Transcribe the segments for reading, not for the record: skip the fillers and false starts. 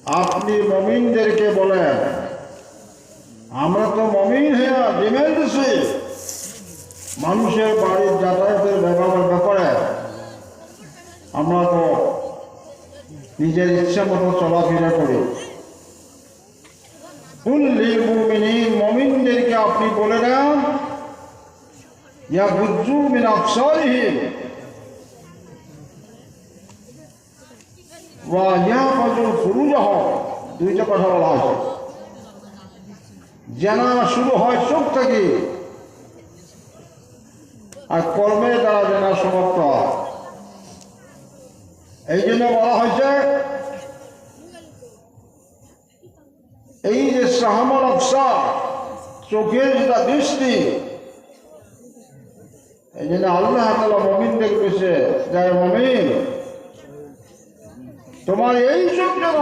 আপনি মুমিনদেরকে বলেন, আমরা তো মুমিন হয়ে ডিমান্ড দিছি মানুষের বাড়ির যাতায়াতের ব্যাপারে আমরা তো নিজের ইচ্ছা মতো চলাফেরা করি। কুল্লিল মুমিনিন, মুমিনদেরকে আপনি বলে দেন, ইয়াগুজ্জু মিন আবসারিহিম ওয়া ইয়াহফাজু ফুরুজাহুম। দুইটা কথা বলা হয়েছে। জেনা শুরু হয় চোখ থেকে, আর কর্মের দ্বারা জেনা সমাপ্ত হয়। এই জন্য বলা হয়েছে এই যে শাহমল আবসার, চোখের যেটা দৃষ্টি, এই জন্য আল্লাহ তাআলা মুমিনদের কাছে যায়, মুমিন তোমার এই চোখ যেন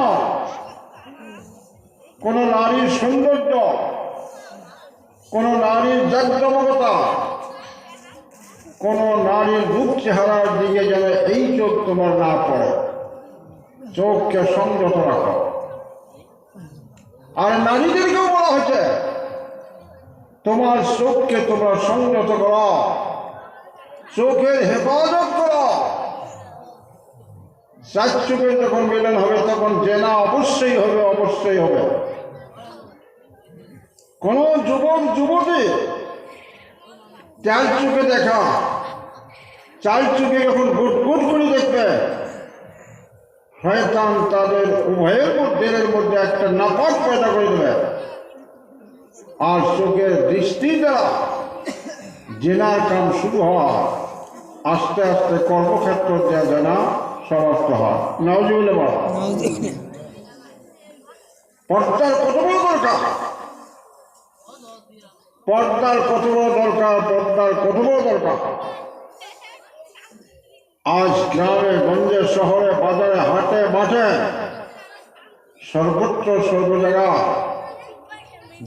কোন নারীর সৌন্দর্য, কোন নারীর জাগ্রমতা, কোন নারীর রূপ চেহারার দিকে যেন এই চোখ তোমার না পড়ে। চোখকে সংযত রাখো। আর নারীদেরকেও বলা হয়েছে তোমার চোখকে তোমরা সংযত করো, চোখের হেফাজত করো। চার চোখের যখন মিলন হবে তখন জেনা অবশ্যই হবে, অবশ্যই হবে। কোন যুবক যুবতী চার চোখে দেখা, চার চোখে যখন গুট করে দেখবে, শয়তান তাদের উভয়ের মধ্যে একটা নাপাক পয়দা করে দেবে। আর চোখের দৃষ্টি দ্বারা জেনার কাম শুরু হয়, আস্তে আস্তে কর্মক্ষেত্র দেওয়া জেনা সমাপ্ত হয়। নাউজুবিল্লাহ বল। পর্দার কত বড় দরকার, পর্দার কত বড় দরকার, পর্দার কত বড় দরকার। আজ গ্রামে গঞ্জে, শহরে, বাজারে, হাটে, মাঠে, সর্বত্র সর্ব জায়গা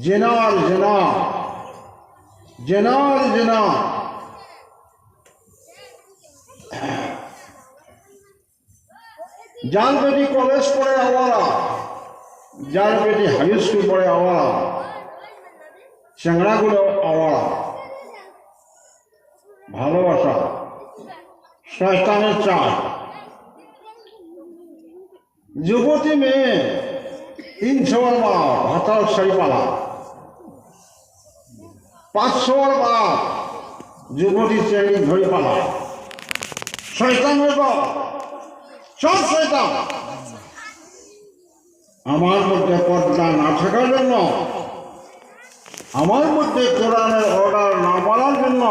জেনার জেনা, জেনার জেনা। যার বেটি কলেজ পড়ে আওয়ারা, যার বেটি হাই স্কুল পড়ে আওয়ারা, চ্যাংড়াগুলো আওয়ারা। ভালোবাসা শয়তানের চাল। যুবতী মেয়ে 300 বাপ হাতাল শাড়ি পালা, 500 বাপ যুবতী চেঙ্গি ধরি পালা। শয়তানের বাপ, সব শয়তান। আমার মধ্যে পর্দা না থাকার জন্য, আমার মধ্যে কোরআনের অর্ডার না মানার জন্য